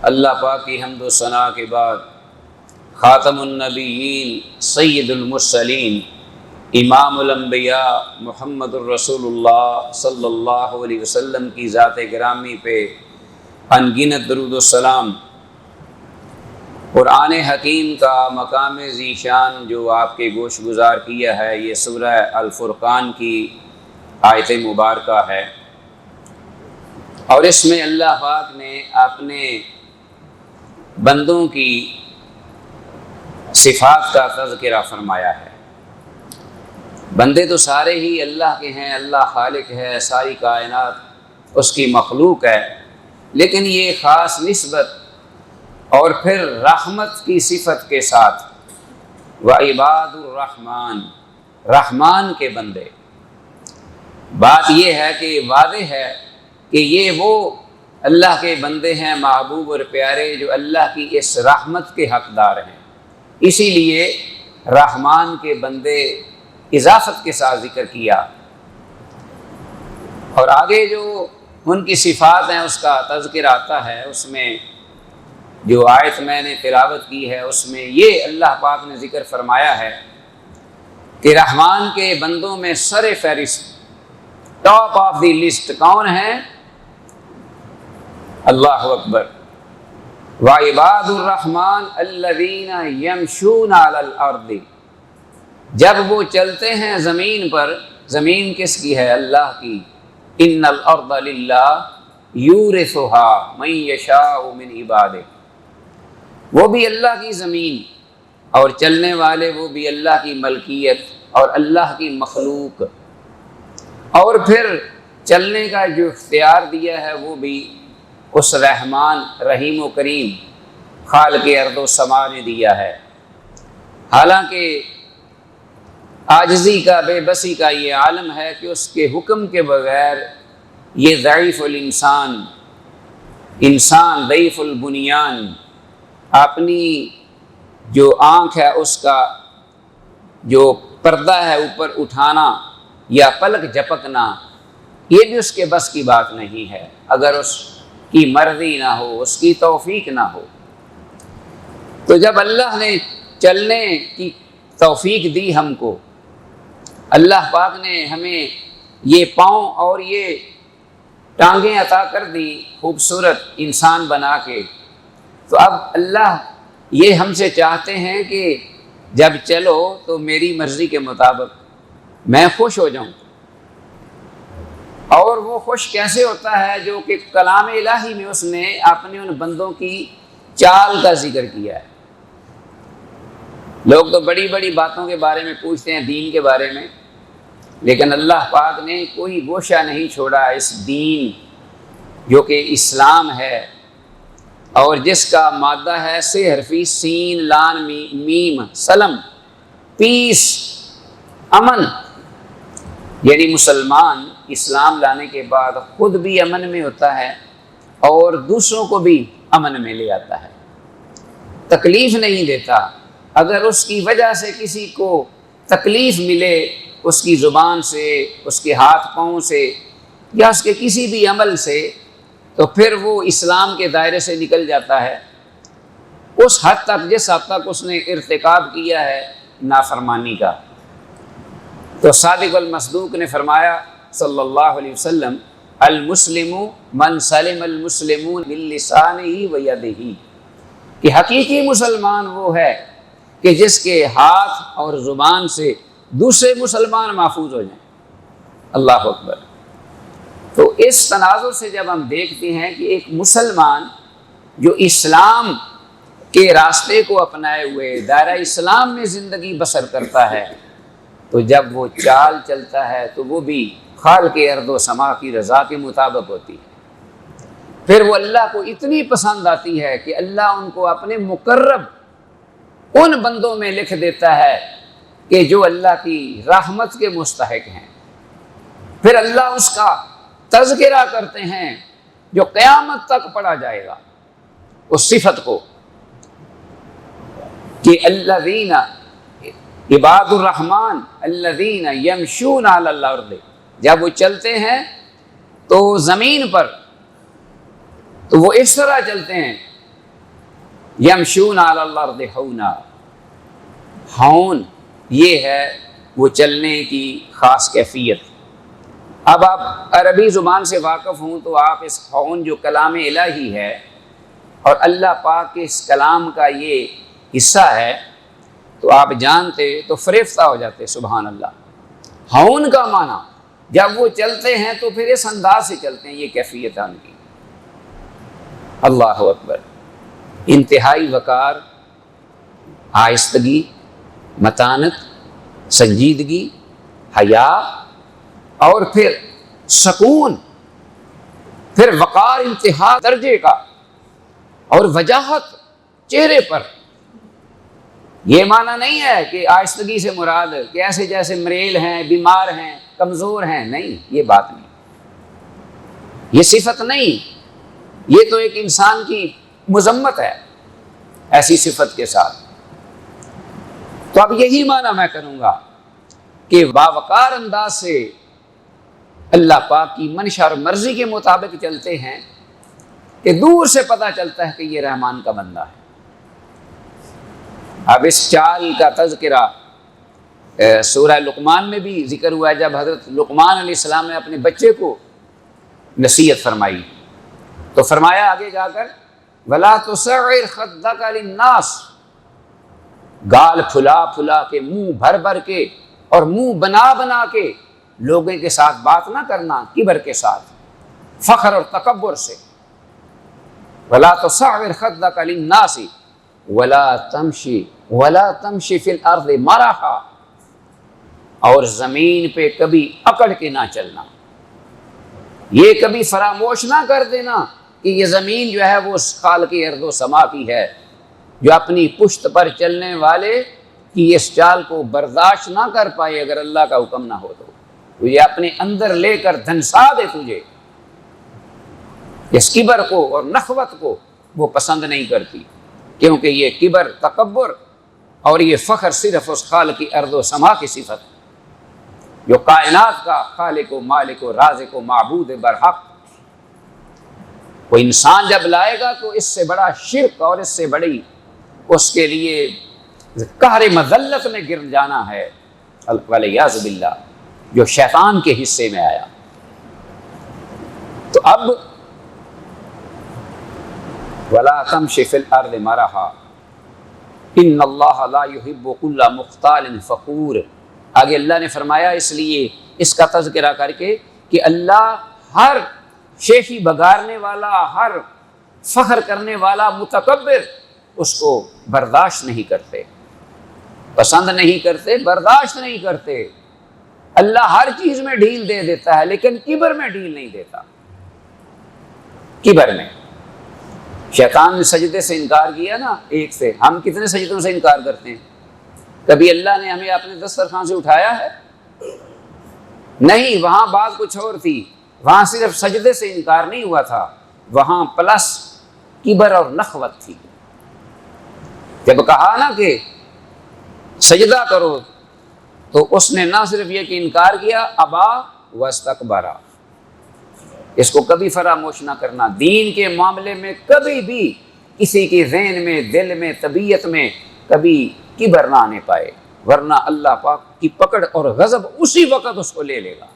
اللہ پاک کی حمد و ثنا کے بعد خاتم النبیین سید المرسلین امام الانبیاء محمد الرسول اللہ صلی اللہ علیہ وسلم کی ذات گرامی پہ انگنت درود و سلام۔ قرآن حکیم کا مقام ذیشان جو آپ کے گوش گزار کیا ہے، یہ سورہ الفرقان کی آیت مبارکہ ہے، اور اس میں اللہ پاک نے اپنے بندوں کی صفات کا تذکرہ فرمایا ہے۔ بندے تو سارے ہی اللہ کے ہیں، اللہ خالق ہے، ساری کائنات اس کی مخلوق ہے، لیکن یہ خاص نسبت اور پھر رحمت کی صفت کے ساتھ وعباد الرحمن، رحمان کے بندے۔ بات یہ ہے کہ واضح ہے کہ یہ وہ اللہ کے بندے ہیں محبوب اور پیارے جو اللہ کی اس رحمت کے حقدار ہیں، اسی لیے رحمان کے بندے اضافت کے ساتھ ذکر کیا، اور آگے جو ان کی صفات ہیں اس کا تذکر آتا ہے۔ اس میں جو آیت میں نے تلاوت کی ہے اس میں یہ اللہ پاک نے ذکر فرمایا ہے کہ رحمان کے بندوں میں سر فہرست، ٹاپ آف دی لسٹ کون ہے؟ اللہ اکبر۔ وعباد الرحمن الذین یمشون علی الارض، جب وہ چلتے ہیں زمین پر، زمین کس کی ہے؟ اللہ کی۔ ان الارض للہ یورثها من یشاء من عبادہ، وہ بھی اللہ کی زمین اور چلنے والے وہ بھی اللہ کی ملکیت اور اللہ کی مخلوق، اور پھر چلنے کا جو اختیار دیا ہے وہ بھی اس رحمان رحیم و کریم خالق ارض و سما نے دیا ہے۔ حالانکہ عاجزی کا، بے بسی کا یہ عالم ہے کہ اس کے حکم کے بغیر یہ ضعیف الانسان، انسان ضعیف البنیان، اپنی جو آنکھ ہے اس کا جو پردہ ہے اوپر اٹھانا یا پلک جھپکنا، یہ بھی اس کے بس کی بات نہیں ہے اگر اس کی مرضی نہ ہو، اس کی توفیق نہ ہو۔ تو جب اللہ نے چلنے کی توفیق دی ہم کو، اللہ پاک نے ہمیں یہ پاؤں اور یہ ٹانگیں عطا کر دی خوبصورت انسان بنا کے، تو اب اللہ یہ ہم سے چاہتے ہیں کہ جب چلو تو میری مرضی کے مطابق میں خوش ہو جاؤں۔ اور وہ خوش کیسے ہوتا ہے؟ جو کہ کلام الہی میں اس نے اپنے ان بندوں کی چال کا ذکر کیا ہے۔ لوگ تو بڑی بڑی باتوں کے بارے میں پوچھتے ہیں، دین کے بارے میں، لیکن اللہ پاک نے کوئی گوشہ نہیں چھوڑا اس دین جو کہ اسلام ہے، اور جس کا مادہ ہے سے حرفی سین لام میم سلم، پیس، امن، یعنی مسلمان اسلام لانے کے بعد خود بھی امن میں ہوتا ہے اور دوسروں کو بھی امن میں لے آتا ہے، تکلیف نہیں دیتا۔ اگر اس کی وجہ سے کسی کو تکلیف ملے، اس کی زبان سے، اس کے ہاتھ پاؤں سے، یا اس کے کسی بھی عمل سے، تو پھر وہ اسلام کے دائرے سے نکل جاتا ہے اس حد تک جس حد تک اس نے ارتکاب کیا ہے نافرمانی کا۔ تو صادق المصدوق نے فرمایا صلی اللہ علیہ وسلم، المسلم من سلم المسلمون من لسانہ و یدہ، کہ حقیقی مسلمان وہ ہے کہ جس کے ہاتھ اور زبان سے دوسرے مسلمان محفوظ ہو جائیں۔ اللہ اکبر۔ تو اس تناظر سے جب ہم دیکھتے ہیں کہ ایک مسلمان جو اسلام کے راستے کو اپنائے ہوئے دائرہ اسلام میں زندگی بسر کرتا ہے، تو جب وہ چال چلتا ہے تو وہ بھی خالق ارض و سما کی رضا کے مطابق ہوتی ہے۔ پھر وہ اللہ کو اتنی پسند آتی ہے کہ اللہ ان کو اپنے مقرب ان بندوں میں لکھ دیتا ہے کہ جو اللہ کی رحمت کے مستحق ہیں۔ پھر اللہ اس کا تذکرہ کرتے ہیں جو قیامت تک پڑھا جائے گا اس صفت کو، کہ الذین عباد الرحمن الذین یمشون علی الارض، جب وہ چلتے ہیں تو زمین پر تو وہ اس طرح چلتے ہیں یمشون علی الارض ہونا، ہون یہ ہے وہ چلنے کی خاص کیفیت۔ اب آپ عربی زبان سے واقف ہوں تو آپ اس ہون جو کلام الہی ہے اور اللہ پاک کے اس کلام کا یہ حصہ ہے تو آپ جانتے تو فریفتہ ہو جاتے۔ سبحان اللہ، ہون کا معنی جب وہ چلتے ہیں تو پھر اس انداز سے چلتے ہیں، یہ کیفیت ہے ان کی۔ اللہ اکبر، انتہائی وقار، آہستگی، متانت، سنجیدگی، حیا، اور پھر سکون، پھر وقار انتہا درجے کا، اور وجاہت چہرے پر۔ یہ معنی نہیں ہے کہ آہستگی سے مراد کہ ایسے جیسے مریل ہیں، بیمار ہیں، کمزور ہیں، نہیں، یہ بات نہیں، یہ صفت نہیں، یہ تو ایک انسان کی مذمت ہے ایسی صفت کے ساتھ۔ تو اب یہی معنی میں کروں گا کہ باوقار انداز سے اللہ پاک کی منشا اور مرضی کے مطابق چلتے ہیں کہ دور سے پتہ چلتا ہے کہ یہ رحمان کا بندہ ہے۔ اب اس چال کا تذکرہ سورہ لقمان میں بھی ذکر ہوا ہے، جب حضرت لقمان علیہ السلام نے اپنے بچے کو نصیحت فرمائی تو فرمایا آگے جا کر وَلَا تُصَعِّرْ خَدَّكَ لِلنَّاسِ، گال پھلا پھلا کے، منہ بھر بھر کے اور منہ بنا بنا کے لوگوں کے ساتھ بات نہ کرنا، کبر کے ساتھ، فخر اور تکبر سے۔ وَلَا تُصَعِّرْ خَدَّكَ لِلنَّاسِ وَلَا تَمْشِ فِي الْأَرْضِ مَرَحًا، اور زمین پہ کبھی اکڑ کے نہ چلنا، یہ کبھی فراموش نہ کر دینا کہ یہ زمین جو ہے وہ خالق ارض و سما کی ہے، جو اپنی پشت پر چلنے والے کی اس چال کو برداشت نہ کر پائے اگر اللہ کا حکم نہ ہو تو یہ اپنے اندر لے کر دھنسا دے تجھے۔ اس کبر کو اور نخوت کو وہ پسند نہیں کرتی، کیونکہ یہ کبر، تکبر اور یہ فخر صرف اس خالق کی ارض و سما کی صفت ہے جو کائنات کا خالق و مالک و رازق و معبود برحق۔ وہ انسان جب لائے گا تو اس سے بڑا شرک اور اس سے بڑی اس کے لیے قہر مذلت میں گر جانا ہے والعیاذ باللہ، جو شیطان کے حصے میں آیا۔ تو اب وَلَا تَمْشِ فِي الْأَرْضِ مَرَحًا إِنَّ اللَّهَ لَا يُحِبُّ كُلَّ مُخْتَالٍ فَخُورٍ۔ آگے اللہ نے فرمایا اس لیے اس کا تذکرہ کر کے کہ اللہ ہر شیخی بگارنے والا، ہر فخر کرنے والا متکبر اس کو برداشت نہیں کرتے، پسند نہیں کرتے، برداشت نہیں کرتے۔ اللہ ہر چیز میں ڈھیل دے دیتا ہے لیکن کبر میں ڈھیل نہیں دیتا۔ کبر میں شیطان نے سجدے سے انکار کیا نا، ایک سے، ہم کتنے سجدوں سے انکار کرتے ہیں؟ کبھی اللہ نے ہمیں اپنے دسترخوان سے اٹھایا ہے؟ نہیں، وہاں بات کچھ اور تھی، وہاں صرف سجدے سے انکار نہیں ہوا تھا، وہاں پلس کبر اور نخوت تھی۔ جب کہا نا کہ سجدہ کرو تو اس نے نہ صرف یہ کہ انکار کیا، ابا واستکبر۔ اس کو کبھی فراموش نہ کرنا، دین کے معاملے میں کبھی بھی کسی کے ذہن میں، دل میں، طبیعت میں کبھی کبر نہ آنے پائے، ورنہ اللہ پاک کی پکڑ اور غضب اسی وقت اس کو لے لے گا۔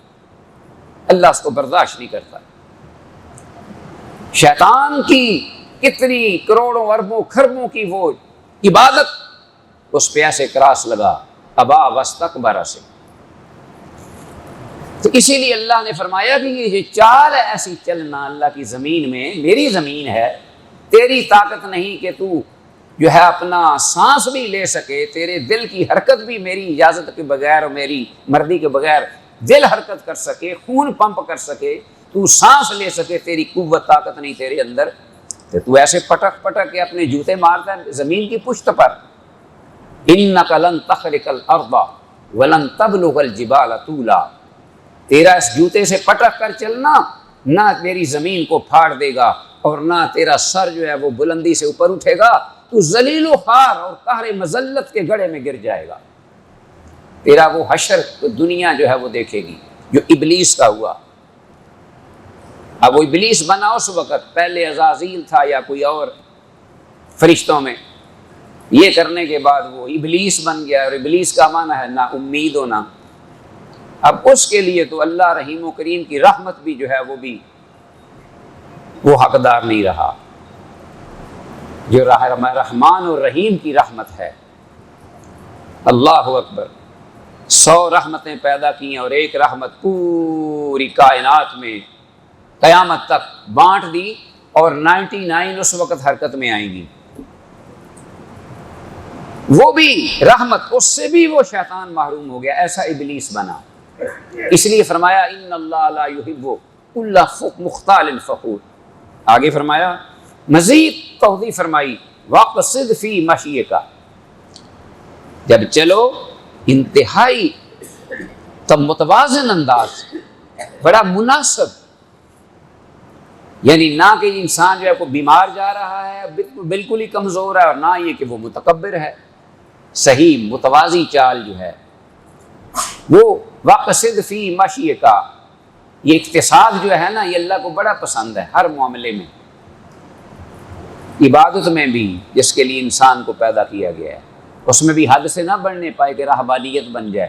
اللہ اس کو برداشت نہیں کرتا۔ شیطان کی کتنی کروڑوں اربوں خربوں کی وہ عبادت اس پہ ایسے کراس لگا، ابا واستکبر سے۔ تو اسی لیے اللہ نے فرمایا کہ یہ چال ہے ایسی چلنا اللہ کی زمین میں، میری زمین ہے، تیری طاقت نہیں کہ تو جو ہے اپنا سانس بھی لے سکے، تیرے دل کی حرکت بھی میری اجازت کے بغیر اور میری مرضی کے بغیر دل حرکت کر سکے، خون پمپ کر سکے، تو سانس لے سکے، تیری قوت طاقت نہیں تیرے اندر، تو ایسے پٹک پٹک کے اپنے جوتے مارتا ہے زمین کی پشت پر۔ اِنَّكَ لَن تَخْرِقَ الْأَرْضَ وَلَن تَبْلُغَ الْجِبَالَ طُولًا، تیرا اس جوتے سے پٹک کر چلنا نہ میری زمین کو پھاڑ دے گا اور نہ تیرا سر جو ہے وہ بلندی سے اوپر اٹھے گا، تو ذلیل و خوار اور قہر مذلت کے گڑھے میں گر جائے گا۔ تیرا وہ حشر دنیا جو ہے وہ دیکھے گی جو ابلیس کا ہوا۔ اب وہ ابلیس بنا اس وقت، پہلے عزازیل تھا یا کوئی اور فرشتوں میں، یہ کرنے کے بعد وہ ابلیس بن گیا، اور ابلیس کا معنی ہے نا امید ہونا۔ اب اس کے لیے تو اللہ رحیم و کریم کی رحمت بھی جو ہے وہ حقدار نہیں رہا، جو رحمان اور رحیم کی رحمت ہے۔ اللہ اکبر، 100 رحمتیں پیدا کی ہیں، اور ایک رحمت پوری کائنات میں قیامت تک بانٹ دی، اور 99 اس وقت حرکت میں آئیں گی۔ وہ بھی رحمت، اس سے بھی وہ شیطان محروم ہو گیا، ایسا ابلیس بنا۔ اس لیے فرمایا ان اللہ لا یحب کل مختال فخور۔ آگے فرمایا، مزید توضیح فرمائی، واقصد فی مشیک، جب چلو انتہائی متوازن انداز، بڑا مناسب، یعنی نہ کہ انسان جو ہے کوئی بیمار جا رہا ہے بالکل ہی کمزور ہے، اور نہ یہ کہ وہ متکبر ہے، صحیح متوازی چال جو ہے وہ واقصد فی مشیک۔ یہ اقتصاد جو ہے نا، یہ اللہ کو بڑا پسند ہے، ہر معاملے میں، عبادت میں بھی جس کے لیے انسان کو پیدا کیا گیا ہے، اس میں بھی حد سے نہ بڑھنے پائے کہ رہبانیت بن جائے،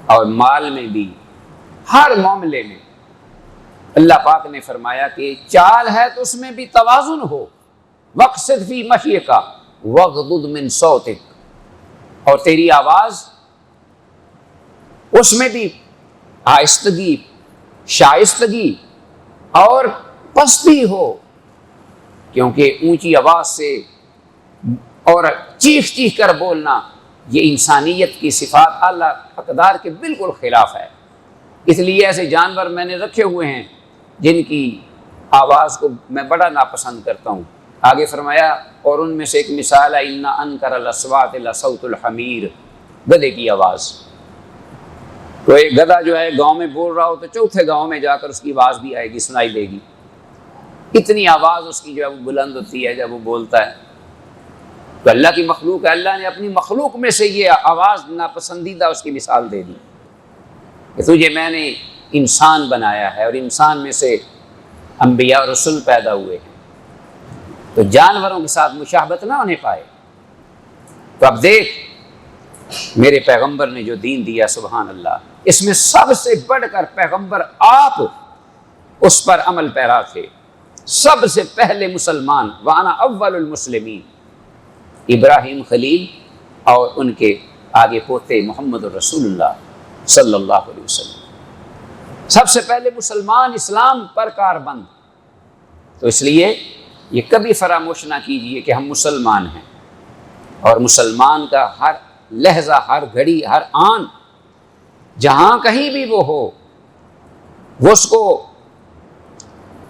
اور مال میں بھی، ہر معاملے میں اللہ پاک نے فرمایا کہ چال ہے تو اس میں بھی توازن ہو، واقصد فی مشیک واغضض من صوتک، اور تیری آواز اس میں بھی آہستگی، شائستگی اور پستی ہو، کیونکہ اونچی آواز سے اور چیخ چیخ کر بولنا یہ انسانیت کی صفات اعلیٰ اقدار کے بالکل خلاف ہے۔ اس لیے ایسے جانور میں نے رکھے ہوئے ہیں جن کی آواز کو میں بڑا ناپسند کرتا ہوں۔ آگے فرمایا، اور ان میں سے ایک مثال ہے، ان انکر الاصوات لصوت الحمیر، گدھے کی آواز۔ تو ایک گدھا جو ہے گاؤں میں بول رہا ہو تو چوتھے گاؤں میں جا کر اس کی آواز بھی آئے گی، سنائی دے گی، اتنی آواز اس کی جو ہے وہ بلند ہوتی ہے جب وہ بولتا ہے۔ تو اللہ کی مخلوق ہے، اللہ نے اپنی مخلوق میں سے یہ آواز ناپسندیدہ اس کی مثال دے دی کہ تجھے میں نے انسان بنایا ہے، اور انسان میں سے انبیاء اور رسول پیدا ہوئے ہیں، تو جانوروں کے ساتھ مشابہت نہ ہونے پائے۔ تو اب دیکھ میرے پیغمبر نے جو دین دیا، سبحان اللہ، اس میں سب سے بڑھ کر پیغمبر آپ اس پر عمل پیرا تھے، سب سے پہلے مسلمان، وانا اول المسلمین، ابراہیم خلیل اور ان کے آگے پوتے محمد الرسول اللہ صلی اللہ علیہ وسلم، سب سے پہلے مسلمان، اسلام پر کاربند۔ تو اس لیے یہ کبھی فراموش نہ کیجئے کہ ہم مسلمان ہیں، اور مسلمان کا ہر لہجہ، ہر گھڑی، ہر آن، جہاں کہیں بھی وہ ہو، وہ اس کو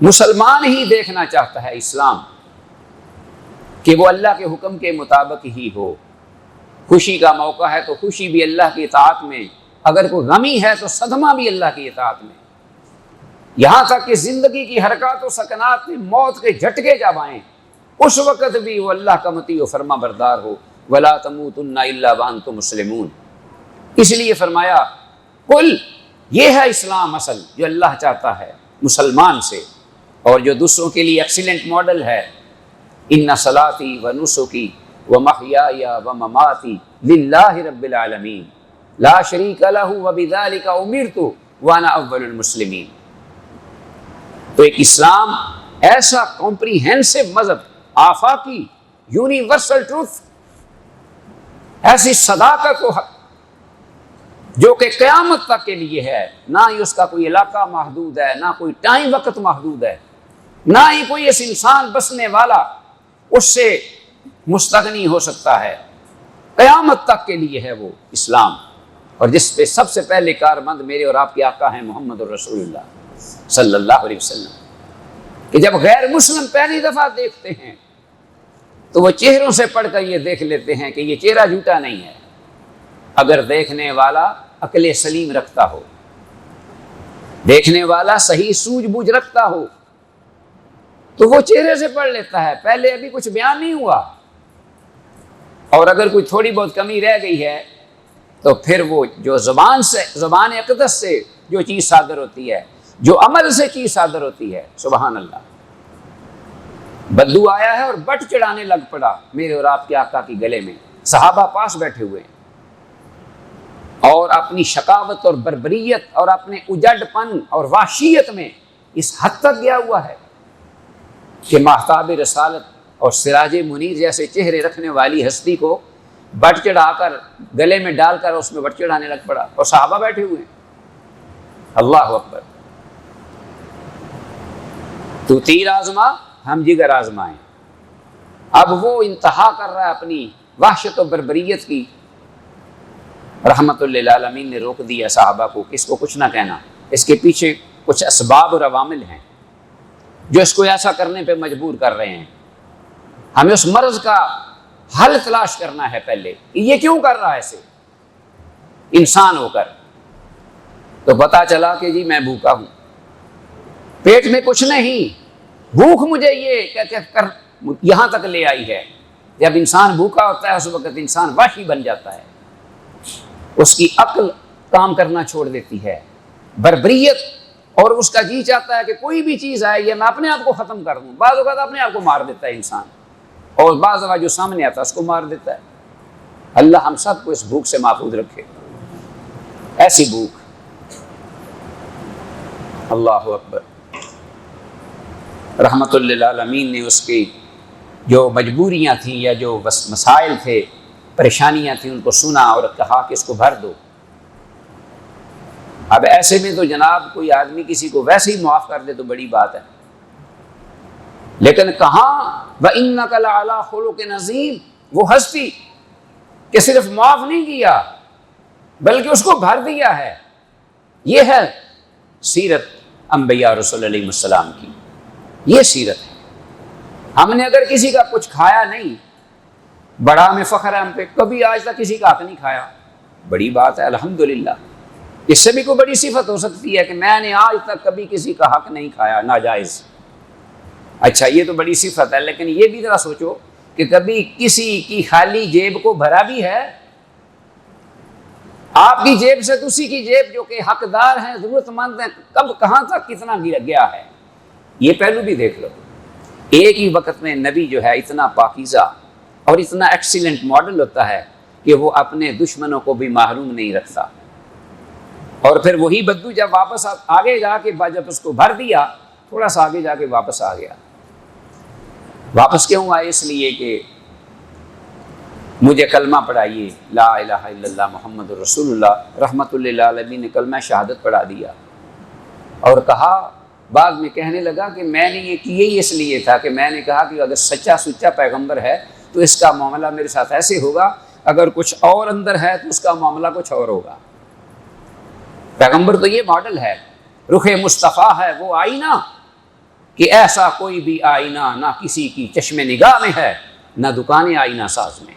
مسلمان ہی دیکھنا چاہتا ہے، اسلام، کہ وہ اللہ کے حکم کے مطابق ہی ہو۔ خوشی کا موقع ہے تو خوشی بھی اللہ کی اطاعت میں، اگر کوئی غمی ہے تو صدمہ بھی اللہ کی اطاعت میں، یہاں تک کہ زندگی کی حرکات و سکنات میں موت کے جھٹکے جب آئیں، اس وقت بھی وہ اللہ کا مطیع و فرما بردار ہو۔ وَلَا تَمُوتُنَّ إِلَّا وَأَنْتُمْ مُسْلِمُونَ، اس لیے فرمایا کل، یہ ہے اسلام اصل جو اللہ چاہتا ہے مسلمان سے، اور جو دوسروں کے لیے ایکسیلنٹ ماڈل ہے، ان صلاتی و نسکی و محیای و مماتی للہ رب العالمین لا شریک لہ وبذلک امرت وانا اول المسلمین۔ تو ایک اسلام ایسا کمپریہنسو مذہب، آفاقی، یونیورسل ٹروتھ، ایسی صداقت و حق جو کہ قیامت تک کے لیے ہے، نہ ہی اس کا کوئی علاقہ محدود ہے، نہ کوئی ٹائم وقت محدود ہے، نہ ہی کوئی اس انسان بسنے والا اس سے مستغنی ہو سکتا ہے، قیامت تک کے لیے ہے وہ اسلام، اور جس پہ سب سے پہلے کاربند میرے اور آپ کے آقا ہیں محمد الرسول اللہ صلی اللہ علیہ وسلم، کہ جب غیر مسلم پہلی دفعہ دیکھتے ہیں تو وہ چہروں سے پڑھ کر یہ دیکھ لیتے ہیں کہ یہ چہرہ جھوٹا نہیں ہے، اگر دیکھنے والا عقل سلیم رکھتا ہو، دیکھنے والا صحیح سوجھ بوجھ رکھتا ہو، تو وہ چہرے سے پڑھ لیتا ہے، پہلے ابھی کچھ بیان نہیں ہوا، اور اگر کوئی تھوڑی بہت کمی رہ گئی ہے تو پھر وہ جو زبان اقدس سے جو چیز صادر ہوتی ہے، جو عمل سے چیز صادر ہوتی ہے، سبحان اللہ، بدو آیا ہے اور بٹ چڑھانے لگ پڑا میرے اور آپ کے آقا کے گلے میں. صحابہ پاس بیٹھے ہوئے اور اپنی شقاوت اور بربریت اور اپنے اجڑ پن اور وحشیت میں اس حد تک گیا ہوا ہے کہ ماہتاب رسالت اور سراج منیر جیسے چہرے رکھنے والی ہستی کو بٹ چڑھا کر گلے میں ڈال کر اس میں بٹ چڑھانے لگ پڑا اور صحابہ بیٹھے ہوئے ہیں. اللہ اکبر. تو تیر آزما ہم جگر آزمائیں. اب وہ انتہا کر رہا ہے اپنی وحشت و بربریت کی. رحمت للعالمین نے روک دیا صحابہ کو کہ اس کو کچھ نہ کہنا، اس کے پیچھے کچھ اسباب اور عوامل ہیں جو اس کو ایسا کرنے پہ مجبور کر رہے ہیں. ہمیں اس مرض کا حل تلاش کرنا ہے پہلے. یہ کیوں کر رہا ہے ایسے انسان ہو کر؟ تو پتا چلا کہ جی میں بھوکا ہوں، پیٹ میں کچھ نہیں، بھوک مجھے یہ کر یہاں تک لے آئی ہے. جب انسان بھوکا ہوتا ہے اس وقت انسان وحشی بن جاتا ہے، اس کی عقل کام کرنا چھوڑ دیتی ہے، بربریت، اور اس کا جی چاہتا ہے کہ کوئی بھی چیز آئے یہ میں اپنے آپ کو ختم کر دوں. بعض اوقات اپنے آپ کو مار دیتا ہے انسان، اور بعض اوقات جو سامنے آتا ہے اس کو مار دیتا ہے. اللہ ہم سب کو اس بھوک سے محفوظ رکھے، ایسی بھوک. اللہ اکبر. رحمت للعالمین نے اس کی جو مجبوریاں تھیں یا جو مسائل تھے، پریشانیاں تھیں، ان کو سنا اور کہا کہ اس کو بھر دو. اب ایسے میں تو جناب کوئی آدمی کسی کو ویسے ہی معاف کر دے تو بڑی بات ہے، لیکن کہاں وَإِنَّكَ لَعَلَىٰ خُلُقٍ عَظِيمٍ، وہ ہستی کہ صرف معاف نہیں کیا بلکہ اس کو بھر دیا ہے. یہ ہے سیرت انبیاء رسول علیہ السلام کی، یہ سیرت ہے. ہم نے اگر کسی کا کچھ کھایا نہیں، بڑا ہمیں فخر ہے ہم پہ، کبھی آج تک کسی کا حق نہیں کھایا، بڑی بات ہے الحمدللہ. اس سے بھی کوئی بڑی صفت ہو سکتی ہے کہ میں نے آج تک کبھی کسی کا حق نہیں کھایا ناجائز. اچھا یہ تو بڑی صفت ہے، لیکن یہ بھی ذرا سوچو کہ کبھی کسی کی خالی جیب کو بھرا بھی ہے؟ آپ کی جیب سے دوسری کی جیب جو کہ حقدار ہیں، ضرورت مند ہیں، کب کہاں تک کتنا گیا ہے، یہ پہلو بھی دیکھ لو. ایک ہی وقت میں نبی جو ہے اتنا پاکیزہ اور اتنا ایکسیلنٹ ماڈل ہوتا ہے کہ وہ اپنے دشمنوں کو بھی محروم نہیں رکھتا. اور پھر وہی بدو جب واپس آگے جا کے جب اس کو بھر دیا، تھوڑا سا آگے جا کے واپس آ گیا. واپس کیوں آئے؟ اس لیے کہ مجھے کلمہ پڑھائیے، لا الہ الا اللہ محمد رسول اللہ. رحمت للعالمین نے کلمہ شہادت پڑھا دیا اور کہا، بعد میں کہنے لگا کہ میں نے یہ کیے ہی اس لیے تھا کہ میں نے کہا کہ اگر سچا سچا پیغمبر ہے تو اس کا معاملہ میرے ساتھ ایسے ہوگا، اگر کچھ اور اندر ہے تو اس کا معاملہ کچھ اور ہوگا. پیغمبر تو یہ ماڈل ہے، رخ مصطفیٰ ہے وہ آئینہ کہ ایسا کوئی بھی آئینہ نہ کسی کی چشم نگاہ میں ہے، نہ دکان آئینہ ساز میں.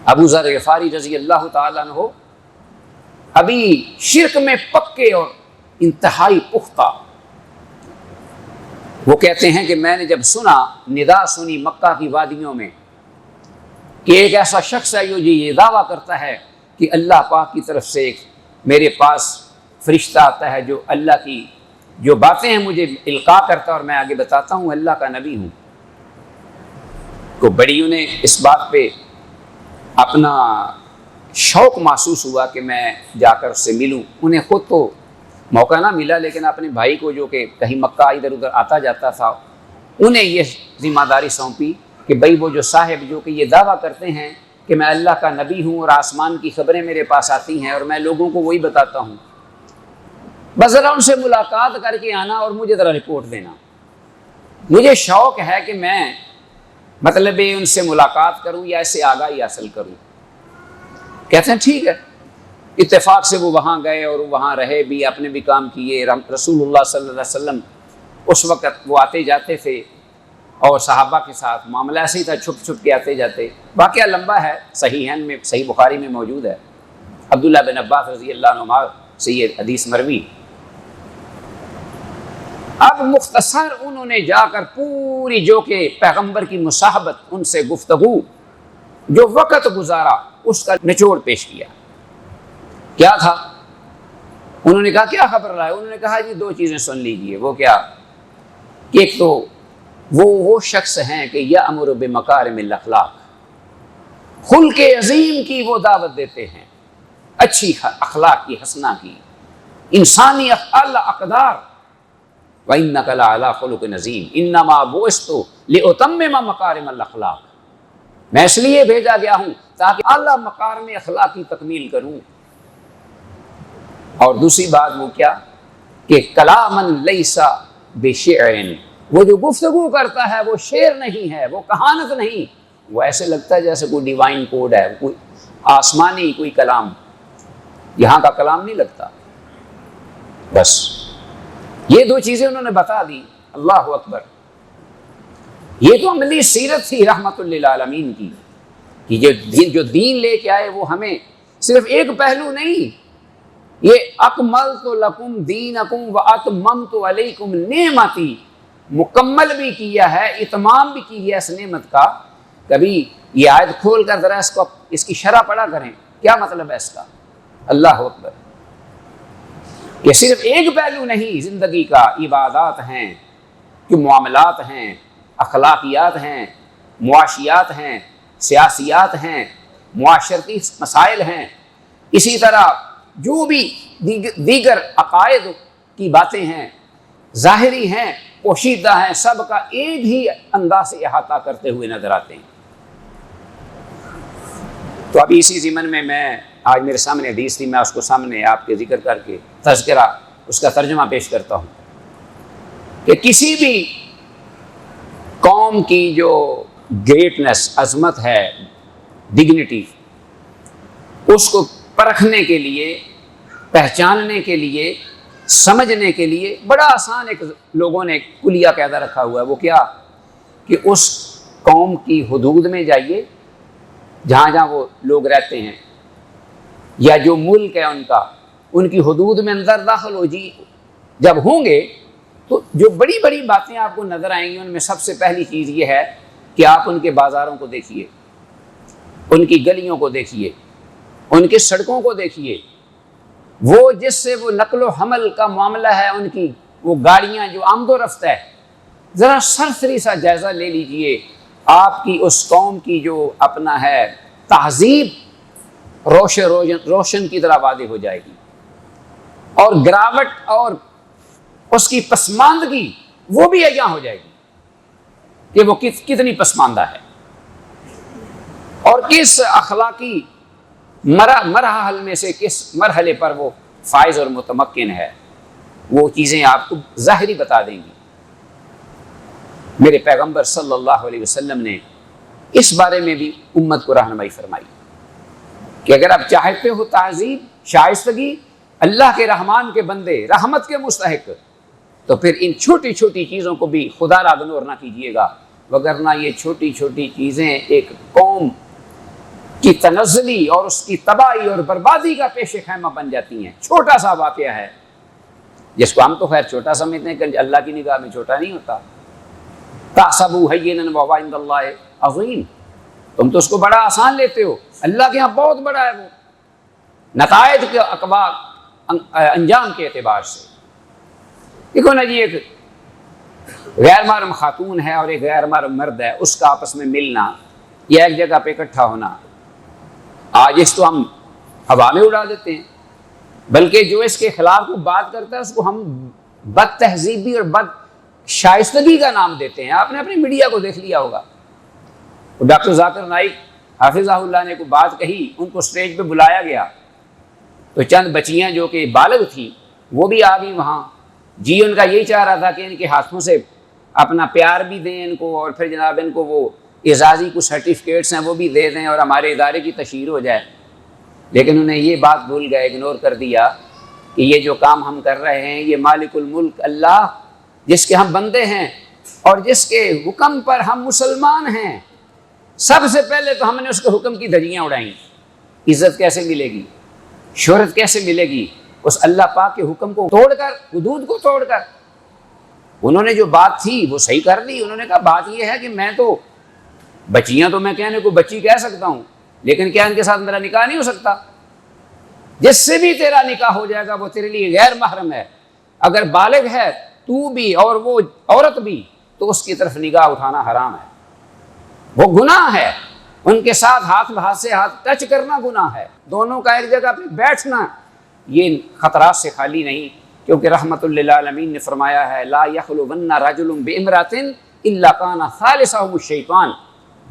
ابو ذر غفاری رضی اللہ تعالیٰ عنہ ابھی شرک میں پکے اور انتہائی پختہ، وہ کہتے ہیں کہ میں نے جب سنا، ندا سنی مکہ کی وادیوں میں کہ ایک ایسا شخص ہے جو یہ دعویٰ کرتا ہے کہ اللہ پاک کی طرف سے ایک میرے پاس فرشتہ آتا ہے جو اللہ کی جو باتیں ہیں مجھے القاء کرتا ہے اور میں آگے بتاتا ہوں، اللہ کا نبی ہوں. تو بڑی انہیں اس بات پہ اپنا شوق محسوس ہوا کہ میں جا کر اس سے ملوں. انہیں خود تو موقع نہ ملا، لیکن اپنے بھائی کو جو کہ کہیں مکہ ادھر ادھر آتا جاتا تھا، انہیں یہ ذمہ داری سونپی کہ بھائی وہ جو صاحب جو کہ یہ دعویٰ کرتے ہیں کہ میں اللہ کا نبی ہوں اور آسمان کی خبریں میرے پاس آتی ہیں اور میں لوگوں کو وہی بتاتا ہوں، بس ذرا ان سے ملاقات کر کے آنا اور مجھے ذرا رپورٹ دینا. مجھے شوق ہے کہ میں مطلب ان سے ملاقات کروں یا اسے آگاہی حاصل کروں. کہتے ہیں ٹھیک ہے. اتفاق سے وہ وہاں گئے اور وہاں رہے بھی، اپنے بھی کام کیے. رسول اللہ صلی اللہ علیہ وسلم اس وقت وہ آتے جاتے تھے اور صحابہ کے ساتھ معاملہ ایسے ہی تھا، چھپ چھپ کے آتے جاتے. واقعہ لمبا ہے، صحیحین میں، صحیح بخاری میں موجود ہے. عبداللہ بن عباس رضی اللہ عنہ سے یہ حدیث مروی. اب مختصر انہوں نے جا کر پوری جو کہ پیغمبر کی مصاحبت، ان سے گفتگو، جو وقت گزارا، اس کا نچوڑ پیش کیا. کیا تھا؟ انہوں نے کہا کیا خبر رہا ہے؟ انہوں نے کہا جی دو چیزیں سن لیجئے. وہ کیا کہ ایک تو وہ شخص ہیں کہ یأمر بمکارم الاخلاق، خلق عظیم کی وہ دعوت دیتے ہیں، اچھی اخلاق کی، حسنہ کی، انسانی اعلی اقدار۔ وَإِنَّكَ لَعَلَىٰ خُلُقٍ عَظِيمٍ إِنَّمَا بُعِثْتُ لِأُتَمِّمَ مَكَارِمَ الْأَخْلَاقِ، میں اس لیے بھیجا گیا ہوں تاکہ اعلیٰ مکارم اخلاق کی تکمیل کروں۔ اور دوسری بات وہ کیا کہ کلامًا لیس بشعر، وہ جو گفتگو کرتا ہے وہ شعر نہیں ہے، وہ کہانت نہیں، وہ ایسے لگتا ہے جیسے کوئی ڈیوائن کوڈ ہے، کوئی آسمانی کوئی کلام، یہاں کا کلام نہیں لگتا۔ بس یہ دو چیزیں انہوں نے بتا دی۔ اللہ اکبر، یہ تو عملی سیرت تھی رحمت للعالمین کی، کہ جو دین لے کے آئے وہ ہمیں صرف ایک پہلو نہیں، یہ اکملت لکم دینکم واتممت علیکم نعمتی، مکمل بھی کیا ہے، اتمام بھی کی ہے اس نعمت کا۔ کبھی یہ آیت کھول کر ذرا اس کی شرح پڑھا کریں، کیا مطلب ہے اس کا؟ اللہ اکبر، یہ صرف ایک پہلو نہیں زندگی کا، عبادات ہیں، کہ معاملات ہیں، اخلاقیات ہیں، معاشیات ہیں، سیاسیات ہیں، معاشرتی مسائل ہیں، اسی طرح جو بھی دیگر عقائد کی باتیں ہیں، ظاہری ہیں، پوشیدہ ہیں، سب کا ایک ہی انداز سے احاطہ کرتے ہوئے نظر آتے ہیں۔ تو ابھی اسی ضمن میں آج میرے سامنے حدیث تھی، میں اس کو سامنے آپ کے ذکر کر کے تذکرہ اس کا ترجمہ پیش کرتا ہوں کہ کسی بھی قوم کی جو گریٹنس، عظمت ہے، ڈگنیٹی، اس کو پرکھنے کے لیے، پہچاننے کے لیے، سمجھنے کے لیے بڑا آسان ایک لوگوں نے کلیہ قاعدہ رکھا ہوا ہے۔ وہ کیا کہ اس قوم کی حدود میں جائیے جہاں جہاں وہ لوگ رہتے ہیں، یا جو ملک ہے ان کی حدود میں اندر داخل ہو جی، جب ہوں گے تو جو بڑی بڑی باتیں آپ کو نظر آئیں گی، ان میں سب سے پہلی چیز یہ ہے کہ آپ ان کے بازاروں کو دیکھیے، ان کی گلیوں کو دیکھیے، ان کی سڑکوں کو دیکھیے، وہ جس سے وہ نقل و حمل کا معاملہ ہے، ان کی وہ گاڑیاں جو آمد و رفت ہے، ذرا سرسری سا جائزہ لے لیجئے، آپ کی اس قوم کی جو اپنا ہے تہذیب روشن کی طرح واضح ہو جائے گی، اور گراوٹ اور اس کی پسماندگی وہ بھی یہاں ہو جائے گی کہ وہ کتنی پسماندہ ہے، اور کس اخلاقی مرحلے میں سے کس مرحلے پر وہ فائز اور متمکن ہے، وہ چیزیں آپ کو ظاہری بتا دیں گی۔ میرے پیغمبر صلی اللہ علیہ وسلم نے اس بارے میں بھی امت کو رہنمائی فرمائی کہ اگر آپ چاہتے ہو تہذیب، شائستگی، اللہ کے رحمان کے بندے، رحمت کے مستحق، تو پھر ان چھوٹی چھوٹی چیزوں کو بھی خدا را اگنور نہ کیجیے گا، وگرنہ یہ چھوٹی چھوٹی چیزیں ایک قوم کی تنزلی اور اس کی تباہی اور بربادی کا پیش خیمہ بن جاتی ہیں۔ چھوٹا سا واقعہ ہے جس کو ہم تو خیر چھوٹا سمجھتے ہیں کہ اللہ کی نگاہ میں چھوٹا نہیں ہوتا۔ تحسبوا حینا وهو عند اللہ عظیم، تم تو اس کو بڑا آسان لیتے ہو، اللہ کے ہاں بہت بڑا ہے وہ، نتائج کے انجام کے اعتبار سے۔ دیکھو نا جی، ایک غیر محرم خاتون ہے اور ایک غیر محرم مرد ہے، اس کا آپس میں ملنا یا ایک جگہ پہ اکٹھا ہونا، آج اس کو ہم ہوا میں اڑا دیتے ہیں، بلکہ جو اس کے خلاف کو بات کرتا ہے اس کو ہم بد تہذیبی اور بد شائستگی کا نام دیتے ہیں۔ آپ نے اپنی میڈیا کو دیکھ لیا ہوگا، ڈاکٹر ذاکر نائک حافظہ اللہ نے کوئی بات کہی، ان کو سٹیج پہ بلایا گیا تو چند بچیاں جو کہ بالغ تھیں وہ بھی آ گئی وہاں، جی ان کا یہی چاہ رہا تھا کہ ان کے ہاتھوں سے اپنا پیار بھی دیں ان کو، اور پھر جناب ان کو وہ اعزازی کچھ سرٹیفکیٹس ہیں وہ بھی دے دیں اور ہمارے ادارے کی تشہیر ہو جائے۔ لیکن انہیں یہ بات بھول گئے، اگنور کر دیا کہ یہ جو کام ہم کر رہے ہیں یہ مالک الملک اللہ، جس کے ہم بندے ہیں اور جس کے حکم پر ہم مسلمان ہیں، سب سے پہلے تو ہم نے اس کے حکم کی دھجیاں اڑائیں۔ عزت کیسے ملے گی، شہرت کیسے ملے گی؟ اس اللہ پاک کے حکم کو توڑ کر، حدود کو توڑ کر۔ انہوں نے جو بات تھی وہ صحیح کر دی، انہوں نے کہا بات یہ ہے کہ میں تو بچیاں تو میں کہنے کو بچی کہہ سکتا ہوں، لیکن کیا ان کے ساتھ میرا نکاح نہیں ہو سکتا؟ جس سے بھی تیرا نکاح ہو جائے گا وہ تیرے لیے غیر محرم ہے، اگر بالغ ہے تو بھی اور وہ عورت بھی، تو اس کی طرف نگاہ اٹھانا حرام ہے، وہ گناہ ہے۔ ان کے ساتھ ہاتھ سے ہاتھ ٹچ کرنا گناہ ہے، دونوں کا ایک جگہ پہ بیٹھنا یہ خطرات سے خالی نہیں، کیونکہ رحمت للعالمین نے فرمایا ہے لا یخلون رجل بامرأۃ الا کان ثالثہم الشیطان،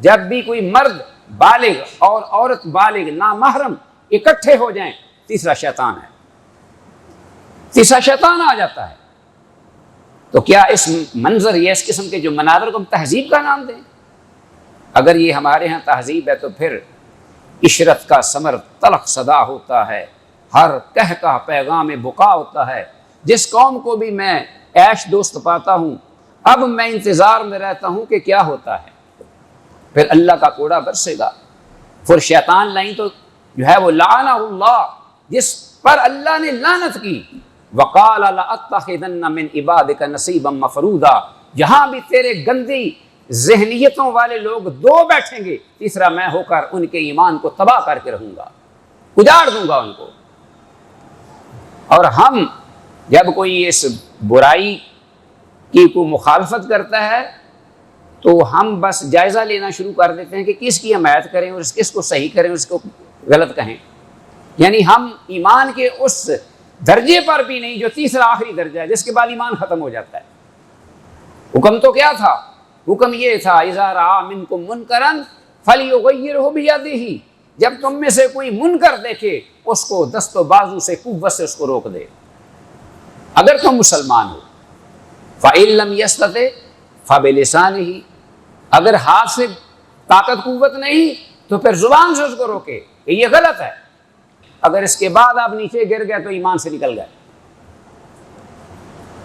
جب بھی کوئی مرد بالغ اور عورت بالغ نامحرم اکٹھے ہو جائیں تیسرا شیطان ہے، تیسرا شیطان آ جاتا ہے۔ تو کیا اس منظر یا اس قسم کے جو مناظر کو ہم تہذیب کا نام دیں؟ اگر یہ ہمارے ہاں تہذیب ہے تو پھر عشرت کا ثمر تلخ صدا ہوتا ہے، ہر کہہ کا پیغام بقا ہوتا ہے۔ جس قوم کو بھی میں عیش دوست پاتا ہوں اب میں انتظار میں رہتا ہوں کہ کیا ہوتا ہے، پھر اللہ کا کوڑا برسے گا، پھر شیطان لائن تو جو ہے وہ لعنہ اللہ، جس پر اللہ نے لعنت کی، وقال لأتخذن من عبادک نصیبا مفروضا، جہاں بھی تیرے گندی ذہنیتوں والے لوگ دو بیٹھیں گے تیسرا میں ہو کر ان کے ایمان کو تباہ کر کے رہوں گا، اجاڑ دوں گا ان کو۔ اور ہم جب کوئی اس برائی کی کو مخالفت کرتا ہے تو ہم بس جائزہ لینا شروع کر دیتے ہیں کہ کس کی حمایت کریں اور کس کو صحیح کریں اور اس کو غلط کہیں، یعنی ہم ایمان کے اس درجے پر بھی نہیں جو تیسرا آخری درجہ ہے جس کے بعد ایمان ختم ہو جاتا ہے۔ حکم تو کیا تھا؟ حکم یہ تھا اذا رأى منکم منکرا فلیغیرہ بیدہ، جب تم میں سے کوئی منکر دیکھے اس کو دست و بازو سے قوت سے اس کو روک دے، اگر تم مسلمان ہو۔ فإن لم یستطع فبلسانہ، اگر ہاتھ سے طاقت قوت نہیں تو پھر زبان سے اس کو روکے کہ یہ غلط ہے، اگر اس کے بعد آپ نیچے گر گئے تو ایمان سے نکل گئے۔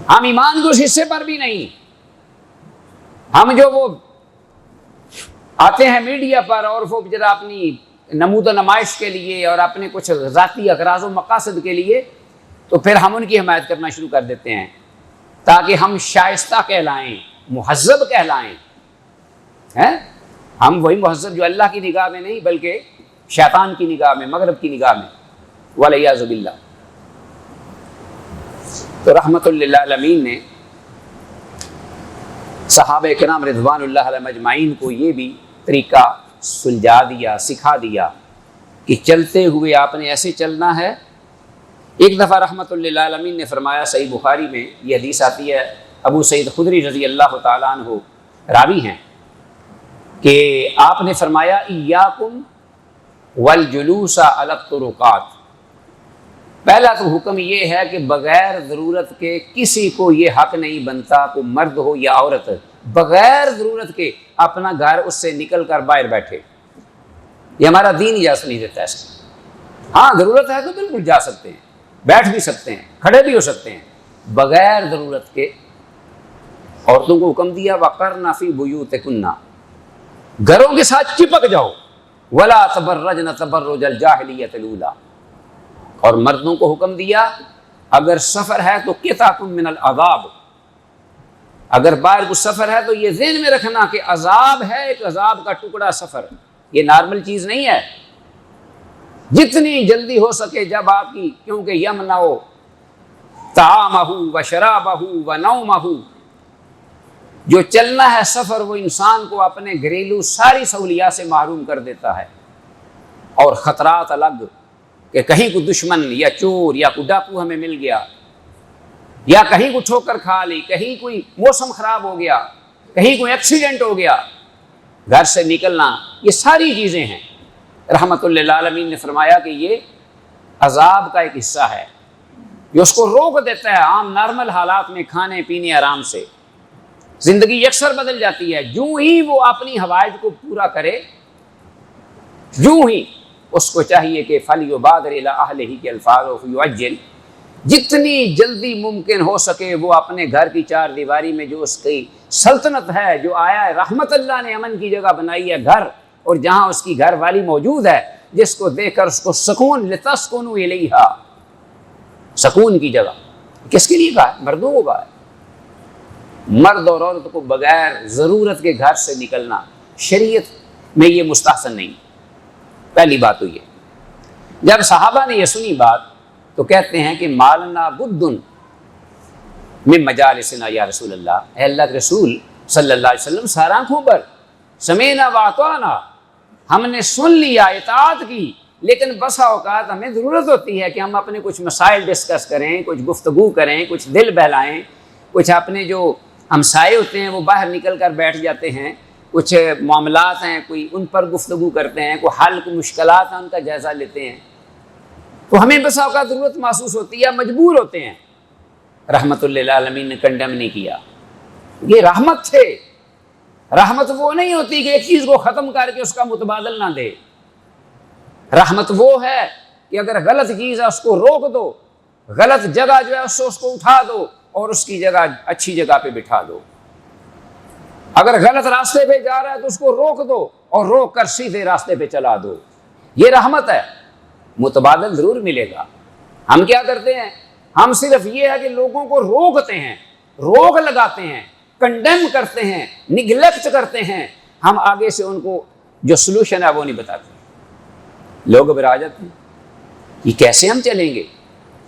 ہم ایمان کے اس حصے پر بھی نہیں، ہم جو وہ آتے ہیں میڈیا پر اور وہ ذرا اپنی نمود و نمائش کے لیے اور اپنے کچھ ذاتی اغراض و مقاصد کے لیے، تو پھر ہم ان کی حمایت کرنا شروع کر دیتے ہیں تاکہ ہم شائستہ کہلائیں، مہذب کہلائیں۔ ہم وہی مہذب جو اللہ کی نگاہ میں نہیں بلکہ شیطان کی نگاہ میں، مغرب کی نگاہ میں، والعیاذ باللہ۔ تو رحمت للعالمین نے صحابہ کرام رضوان اللہ علیہم اجمعین کو یہ بھی طریقہ سلجھا دیا، سکھا دیا کہ چلتے ہوئے آپ نے ایسے چلنا ہے۔ ایک دفعہ رحمت للعالمین نے فرمایا، صحیح بخاری میں یہ حدیث آتی ہے، ابو سعید خدری رضی اللہ تعالیٰ عنہ راوی ہیں، کہ آپ نے فرمایا ایاکم والجلوس علی الطرقات، پہلا تو حکم یہ ہے کہ بغیر ضرورت کے کسی کو یہ حق نہیں بنتا، کوئی مرد ہو یا عورت، بغیر ضرورت کے اپنا گھر اس سے نکل کر باہر بیٹھے، یہ ہمارا دین اجازت نہیں دیتا ایسا۔ ہاں ضرورت ہے تو بالکل جا سکتے ہیں، بیٹھ بھی سکتے ہیں، کھڑے بھی ہو سکتے ہیں، بغیر ضرورت کے۔ عورتوں کو حکم دیا وَقَرْنَ فِي بُيُوتِكُنَّ، گھروں کے ساتھ چپک جاؤ، وَلَا تَبَرَّجْنَ تَبَرُّجَ الْجَاهِلِيَّةِ الْأُولَىٰ، اور مردوں کو حکم دیا اگر سفر ہے تو قطعۃ من العذاب، اگر باہر کو سفر ہے تو یہ ذہن میں رکھنا کہ عذاب ہے، ایک عذاب کا ٹکڑا سفر، یہ نارمل چیز نہیں ہے۔ جتنی جلدی ہو سکے جب آپ کی، کیونکہ یمنع طعامہ و شرابہ و نومہ، جو چلنا ہے سفر وہ انسان کو اپنے گھریلو ساری سہولیات سے محروم کر دیتا ہے، اور خطرات الگ کہ کہیں کو دشمن یا چور یا کوئی ڈاکو ہمیں مل گیا، یا کہیں کو ٹھوکر کھا لی، کہیں کوئی موسم خراب ہو گیا، کہیں کوئی ایکسیڈنٹ ہو گیا، گھر سے نکلنا، یہ ساری چیزیں ہیں۔ رحمت للعالمین نے فرمایا کہ یہ عذاب کا ایک حصہ ہے جو اس کو روک دیتا ہے عام نارمل حالات میں کھانے پینے آرام سے، زندگی یکسر بدل جاتی ہے۔ جو ہی وہ اپنی حوائج کو پورا کرے، جو ہی اس کو چاہیے کہ فَلْيُبَادِرْ إِلَىٰ أَهْلِهِ کے الفاظ فَيُعَجِّلْ، جتنی جلدی ممکن ہو سکے وہ اپنے گھر کی چار دیواری میں جو اس کی سلطنت ہے، جو آیا ہے رحمت اللہ نے امن کی جگہ بنائی ہے گھر، اور جہاں اس کی گھر والی موجود ہے جس کو دیکھ کر اس کو سکون، لِتَسْكُنُوا إِلَيْهَا، سکون کی جگہ کس کے لیے کہا ہے؟ مردوں کو کہا ہے۔ مرد اور عورت کو بغیر ضرورت کے گھر سے نکلنا شریعت میں یہ مستحسن نہیں۔ پہلی بات تو یہ، جب صحابہ نے یہ سنی بات تو کہتے ہیں کہ مالنا بدن من مجالسنا یا رسول اللہ، اے اللہ کے رسول صلی اللہ علیہ وسلم سر آنکھوں پر، سمینا واطعنا، ہم نے سن لیا، اطاعت کی، لیکن بسا اوقات ہمیں ضرورت ہوتی ہے کہ ہم اپنے کچھ مسائل ڈسکس کریں، کچھ گفتگو کریں، کچھ دل بہلائیں، کچھ اپنے جو ہمسائے ہوتے ہیں وہ باہر نکل کر بیٹھ جاتے ہیں، کچھ معاملات ہیں کوئی ان پر گفتگو کرتے ہیں، کوئی حل کوئی مشکلات ہیں ان کا جائزہ لیتے ہیں، تو ہمیں بسا اوقات ضرورت محسوس ہوتی ہے، مجبور ہوتے ہیں۔ رحمت للعالمین نے کنڈم نہیں کیا، یہ رحمت تھے۔ رحمت وہ نہیں ہوتی کہ ایک چیز کو ختم کر کے اس کا متبادل نہ دے، رحمت وہ ہے کہ اگر غلط چیز ہے اس کو روک دو، غلط جگہ جو ہے اس کو اٹھا دو اور اس کی جگہ اچھی جگہ پہ بٹھا دو، اگر غلط راستے پہ جا رہا ہے تو اس کو روک دو اور روک کر سیدھے راستے پہ چلا دو، یہ رحمت ہے۔ متبادل ضرور ملے گا۔ ہم کیا کرتے ہیں؟ ہم صرف یہ ہے کہ لوگوں کو روکتے ہیں، روک لگاتے ہیں، کنڈیم کرتے ہیں، نگلیکٹ کرتے ہیں، ہم آگے سے ان کو جو سلوشن ہے وہ نہیں بتاتے۔ لوگ گھبرا جاتے ہیں، یہ کیسے ہم چلیں گے،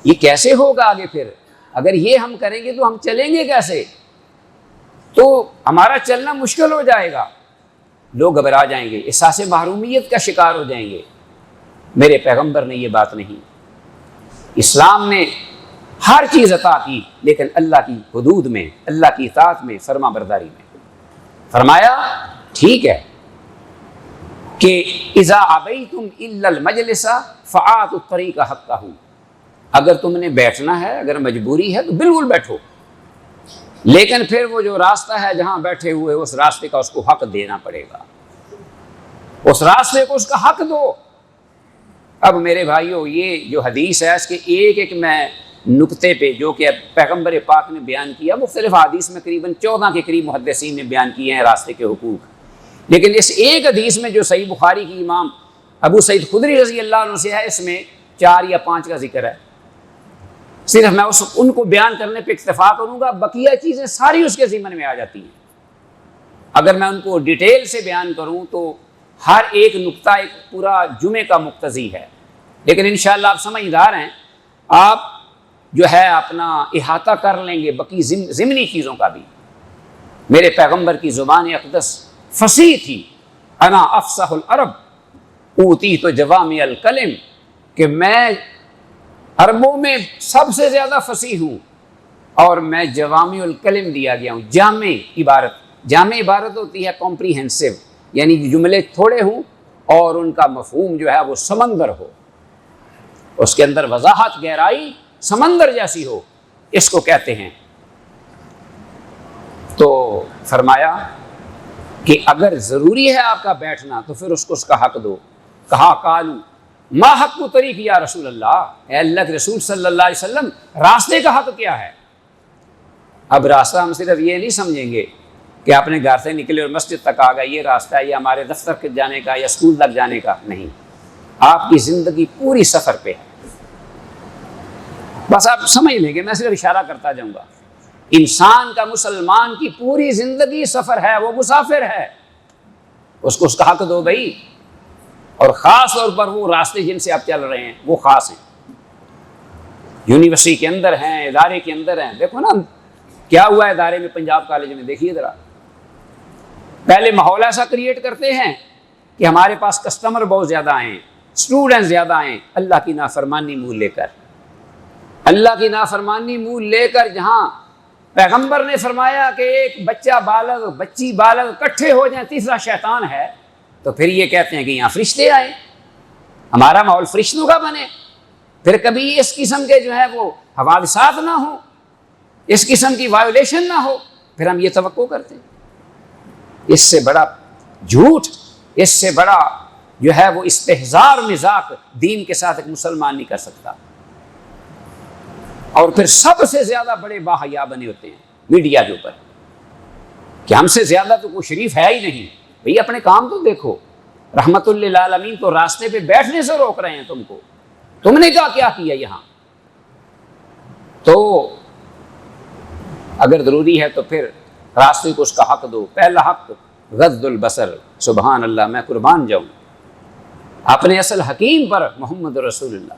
یہ کیسے ہوگا آگے، پھر اگر یہ ہم کریں گے تو ہم چلیں گے کیسے، تو ہمارا چلنا مشکل ہو جائے گا۔ لوگ گھبرا جائیں گے، احساس محرومیت کا شکار ہو جائیں گے۔ میرے پیغمبر نے یہ بات نہیں، اسلام نے ہر چیز عطا کی، لیکن اللہ کی حدود میں، اللہ کی اطاعت میں، فرما برداری میں۔ فرمایا ٹھیک ہے کہ اذا ابیتم الا المجلس فآتوا الطریق حقہ، اگر تم نے بیٹھنا ہے، اگر مجبوری ہے تو بالکل بیٹھو، لیکن پھر وہ جو راستہ ہے جہاں بیٹھے ہوئے اس راستے کا اس کو حق دینا پڑے گا، اس راستے کو اس کا حق دو۔ اب میرے بھائیو، یہ جو حدیث ہے اس کے ایک ایک میں نقطے پہ جو کہ پیغمبر پاک نے بیان کیا، مختلف حدیث میں قریباً 14 کے قریب محدثین نے بیان کیے ہیں راستے کے حقوق، لیکن اس ایک حدیث میں جو صحیح بخاری کی امام ابو سعید خدری رضی اللہ عنہ سے ہے، اس میں 4 یا 5 کا ذکر ہے۔ صرف میں ان کو بیان کرنے پہ اکتفا کروں گا، بقیہ چیزیں ساری اس کے ضمن میں آ جاتی ہیں۔ اگر میں ان کو ڈیٹیل سے بیان کروں تو ہر ایک نقطہ ایک پورا جمعے کا مقتضی ہے، لیکن انشاءاللہ آپ سمجھدار ہیں، آپ جو ہے اپنا احاطہ کر لیں گے بقی ضمنی چیزوں کا بھی۔ میرے پیغمبر کی زبان اقدس فصیح تھی، انا افصح العرب اوتیت جوامع الکلم، کہ میں عربوں میں سب سے زیادہ فصیح ہوں اور میں جوامع الکلم دیا گیا ہوں۔ جامع عبارت ہوتی ہے کمپریہنسو، یعنی جملے تھوڑے ہوں اور ان کا مفہوم جو ہے وہ سمندر ہو، اس کے اندر وضاحت گہرائی سمندر جیسی ہو، اس کو کہتے ہیں۔ تو فرمایا کہ اگر ضروری ہے آپ کا بیٹھنا تو پھر اس کو اس کا حق دو۔ کہا قالوا ما حق طریق یا رسول اللہ، اے اللہ کے رسول صلی اللہ علیہ وسلم راستے کا حق کیا ہے؟ اب راستہ ہم صرف یہ نہیں سمجھیں گے کہ اپنے گھر سے نکلے اور مسجد تک آ گئے یہ راستہ ہے، یا ہمارے دفتر کے جانے کا یا اسکول تک جانے کا، نہیں، آپ کی زندگی پوری سفر پہ ہے۔ بس آپ سمجھ لیں گے، میں صرف اشارہ کرتا جاؤں گا۔ انسان کا، مسلمان کی پوری زندگی سفر ہے، وہ مسافر ہے، اس کو اس کا حق دو بھائی۔ اور خاص طور پر وہ راستے جن سے آپ چل رہے ہیں وہ خاص ہیں، یونیورسٹی کے اندر ہیں، ادارے کے اندر ہیں۔ دیکھو نا کیا ہوا ہے ادارے میں، پنجاب کالج میں، دیکھیے ذرا، پہلے ماحول ایسا کریٹ کرتے ہیں کہ ہمارے پاس کسٹمر بہت زیادہ آئیں، اسٹوڈنٹ زیادہ آئیں، اللہ کی نافرمانی منہ لے کر، اللہ کی نافرمانی منہ لے کر، جہاں پیغمبر نے فرمایا کہ ایک بچہ بالغ، بچی بالغ اکٹھے ہو جائیں تیسرا شیطان ہے، تو پھر یہ کہتے ہیں کہ یہاں فرشتے آئیں، ہمارا ماحول فرشتوں کا بنے، پھر کبھی اس قسم کے جو ہے وہ حوادثات نہ ہوں، اس قسم کی وائیولیشن نہ ہو، پھر ہم یہ توقع کرتے ہیں۔ اس سے بڑا جھوٹ، اس سے بڑا جو ہے وہ استہزار مذاق دین کے ساتھ ایک مسلمان نہیں کر سکتا۔ اور پھر سب سے زیادہ بڑے باحیا بنے ہوتے ہیں میڈیا کے اوپر کہ ہم سے زیادہ تو کوئی شریف ہے ہی نہیں، بھئی اپنے کام تو دیکھو۔ رحمت للعالمین تو راستے پہ بیٹھنے سے روک رہے ہیں تم کو، تم نے کیا کیا یہاں؟ تو اگر ضروری ہے تو پھر راستے کو اس کا حق دو۔ پہلا حق غض البصر، سبحان اللہ، میں قربان جاؤں اپنے اصل حکیم پر، محمد رسول اللہ۔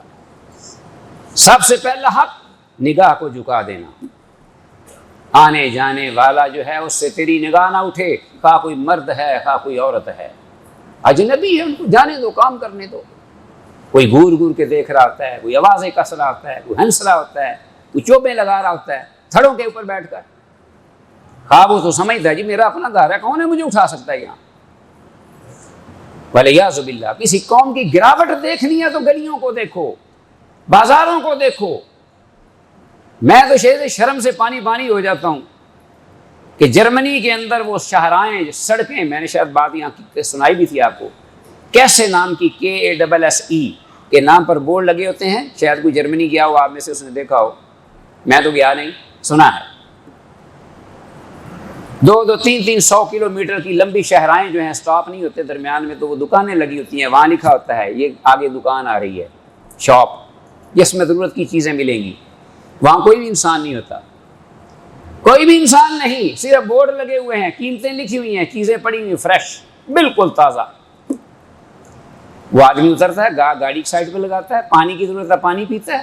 سب سے پہلا حق نگاہ کو جھکا دینا، آنے جانے والا جو ہے اس سے تیری نگاہ نہ اٹھے، خواہ کوئی مرد ہے خواہ کوئی عورت ہے، اجنبی ہے، ان کو جانے دو، کام کرنے دو۔ کوئی گور گور کے دیکھ رہا ہوتا ہے، کوئی آوازیں کس رہا ہوتا ہے، کوئی ہنس رہا ہوتا ہے، کوئی چوبیں لگا رہا ہوتا ہے تھڑوں کے اوپر بیٹھ کر۔ خواب وہ تو سمجھتا ہے جی میرا اپنا گھر ہے، کون ہے مجھے اٹھا سکتا ہے یہاں؟ وَلِعِیاذُ بِاللَّہ۔ کسی قوم کی گراوٹ دیکھنی ہے تو گلیوں کو دیکھو، بازاروں کو دیکھو۔ میں تو شہد شرم سے پانی پانی ہو جاتا ہوں کہ جرمنی کے اندر وہ شاہراہیں، سڑکیں، میں نے شاید بات یہاں سنائی بھی تھی آپ کو، کیسے نام کی KASSE کے نام پر بورڈ لگے ہوتے ہیں، شاید کوئی جرمنی گیا ہو آپ میں سے اس نے دیکھا ہو، میں تو گیا نہیں، سنا ہے۔ 200-300 کلومیٹر کی لمبی شاہراہیں جو ہیں، سٹاپ نہیں ہوتے درمیان میں، تو وہ دکانیں لگی ہوتی ہیں، وہاں لکھا ہوتا ہے یہ آگے دکان آ رہی ہے، شاپ، جس میں ضرورت کی چیزیں ملیں گی۔ وہاں کوئی بھی انسان نہیں ہوتا، کوئی بھی انسان نہیں، صرف بورڈ لگے ہوئے ہیں، قیمتیں لکھی ہوئی ہیں، چیزیں پڑی ہوئی، فریش، بالکل تازہ۔ وہ آدمی اترتا ہے، گاڑی کی سائڈ پہ لگاتا ہے، پانی کی ضرورت ہے پانی پیتا ہے،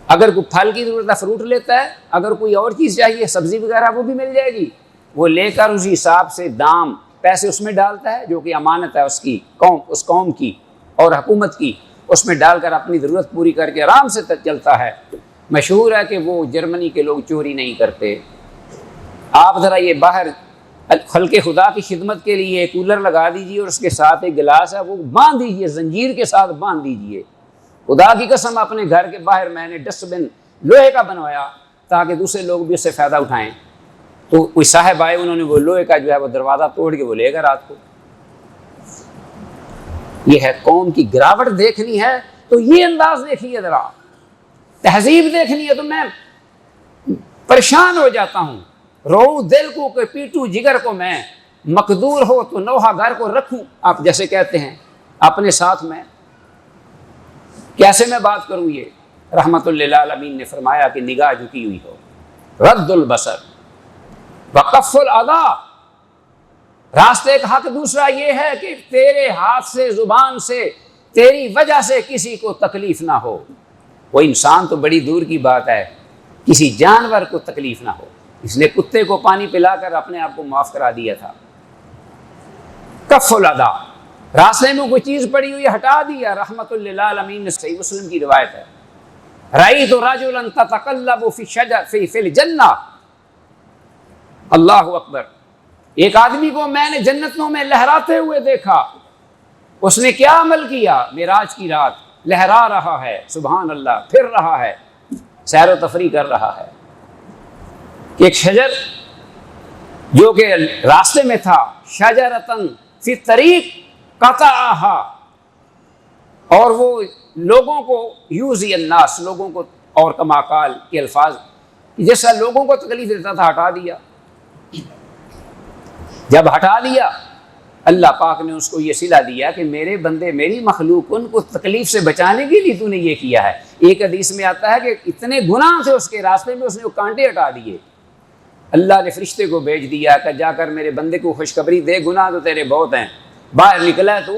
اگر کوئی پھل کی ضرورت ہے فروٹ لیتا ہے، اگر کوئی اور چیز چاہیے سبزی وغیرہ وہ بھی مل جائے گی، وہ لے کر اسی حساب سے دام پیسے اس میں ڈالتا ہے جو کہ امانت ہے اس کی اس قوم کی اور حکومت کی، اس میں ڈال کر اپنی ضرورت پوری کر کے آرام سے چلتا ہے۔ مشہور ہے کہ وہ جرمنی کے لوگ چوری نہیں کرتے۔ آپ ذرا یہ باہر خلق خدا کی خدمت کے لیے کولر لگا دیجئے اور اس کے ساتھ ایک گلاس ہے وہ باندھ دیجئے، زنجیر کے ساتھ باندھ دیجئے۔ خدا کی قسم اپنے گھر کے باہر میں نے ڈسٹ بن لوہے کا بنوایا تاکہ دوسرے لوگ بھی اس سے فائدہ اٹھائیں، تو کوئی صاحب آئے، انہوں نے وہ لوہے کا جو ہے وہ دروازہ توڑ کے وہ لے گا رات کو۔ یہ ہے قوم کی گراوٹ دیکھنی ہے تو یہ انداز دیکھیے، ذرا تہذیب دیکھنی ہے تو میں پریشان ہو جاتا ہوں، رو دل کو کہ پیٹو جگر کو میں، مقدور ہو تو نوحہ گھر کو رکھوں، آپ جیسے کہتے ہیں اپنے ساتھ میں، کیسے میں بات کروں؟ یہ رحمت للعالمین نے فرمایا کہ نگاہ جھکی ہوئی ہو، رد البصر وقف الاذی، راستے کا حق دوسرا یہ ہے کہ تیرے ہاتھ سے، زبان سے، تیری وجہ سے کسی کو تکلیف نہ ہو۔ وہ انسان تو بڑی دور کی بات ہے، کسی جانور کو تکلیف نہ ہو، اس نے کتے کو پانی پلا کر اپنے آپ کو معاف کرا دیا تھا۔ کف الاذی، راستے میں کوئی چیز پڑی ہوئی ہٹا دیا، رحمت للعالمین نے، صحیح مسلم کی روایت ہے، رأیت رجلا تتقلب فی الجنہ، اللہ اکبر، ایک آدمی کو میں نے جنتوں میں لہراتے ہوئے دیکھا، اس نے کیا عمل کیا؟ معراج کی رات لہرا رہا ہے، سبحان اللہ، پھر رہا ہے، سیر و تفریح کر رہا ہے۔ ایک شجر جو کہ راستے میں تھا، شجرتن فی الطریق قطعہا، اور وہ لوگوں کو یوزی الناس، لوگوں کو، اور کما قال کے الفاظ، جیسا لوگوں کو تکلیف دیتا تھا ہٹا دیا۔ جب ہٹا دیا، اللہ پاک نے اس کو یہ صلہ دیا کہ میرے بندے، میری مخلوق، ان کو تکلیف سے بچانے کے لیے تو نے یہ کیا ہے۔ ایک حدیث میں آتا ہے کہ اتنے گناہ تھے اس کے راستے میں، اس نے وہ کانٹے ہٹا دیے، اللہ نے فرشتے کو بھیج دیا کہ جا کر میرے بندے کو خوشخبری دے، گناہ تو تیرے بہت ہیں، باہر نکلا ہے تو،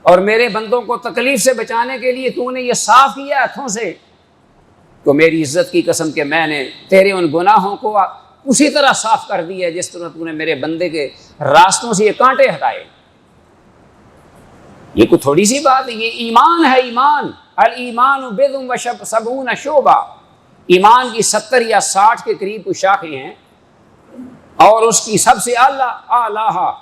اور میرے بندوں کو تکلیف سے بچانے کے لیے تو نے یہ صاف کیا ہاتھوں سے، تو میری عزت کی قسم کہ میں نے تیرے ان گناہوں کو اسی طرح صاف کر دی ہے جس طرح تو نے میرے بندے کے راستوں سے یہ کانٹے ہٹائے۔ یہ کوئی تھوڑی سی بات ہے، یہ ایمان ہے، ایمان، الایمان بضع و سبعون شعبہ، ایمان کی 70 یا 60 کے قریب کچھ شاخیں ہیں، اور اس کی سب سے اعلیٰ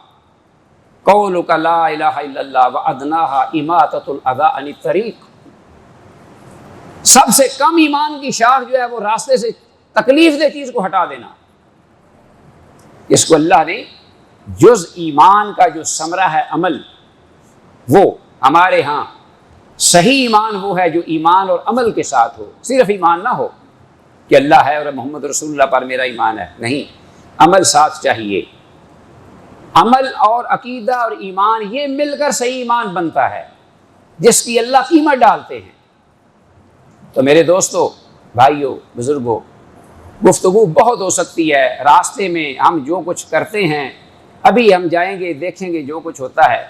قولک لا الہ الا اللہ وادناہا اماطۃ الاذی عن الطریق، سب سے کم ایمان کی شاخ جو ہے وہ راستے سے تکلیف دہ چیز کو ہٹا دینا۔ اس کو اللہ نے جز ایمان کا جو ثمرہ ہے عمل، وہ ہمارے ہاں صحیح ایمان وہ ہے جو ایمان اور عمل کے ساتھ ہو، صرف ایمان نہ ہو کہ اللہ ہے اور محمد رسول اللہ پر میرا ایمان ہے، نہیں، عمل ساتھ چاہیے۔ عمل اور عقیدہ اور ایمان یہ مل کر صحیح ایمان بنتا ہے جس کی اللہ قیمت ڈالتے ہیں۔ تو میرے دوستو، بھائیو، بزرگوں، گفتگو بہت ہو سکتی ہے، راستے میں ہم جو کچھ کرتے ہیں، ابھی ہم جائیں گے دیکھیں گے جو کچھ ہوتا ہے،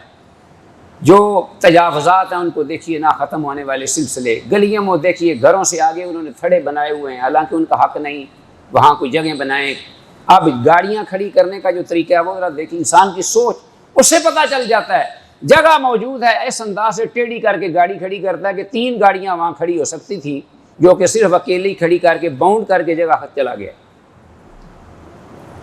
جو تجاوزات ہیں ان کو دیکھیے، نہ ختم ہونے والے سلسلے، گلیوں میں دیکھیے، گھروں سے آگے انہوں نے تھڑے بنائے ہوئے ہیں، حالانکہ ان کا حق نہیں، وہاں کوئی جگہ بنائیں. اب گاڑیاں کھڑی کرنے کا جو طریقہ ہے وہ ذرا دیکھیں، انسان کی سوچ، اس سے پتہ چل جاتا ہے. جگہ موجود ہے، اس انداز سے ٹیڑھی کر کے گاڑی کھڑی کرتا ہے کہ 3 گاڑیاں وہاں کھڑی ہو سکتی تھی، جو کہ صرف اکیلی کھڑی کر کے باؤنڈ کر کے جگہ چلا گیا.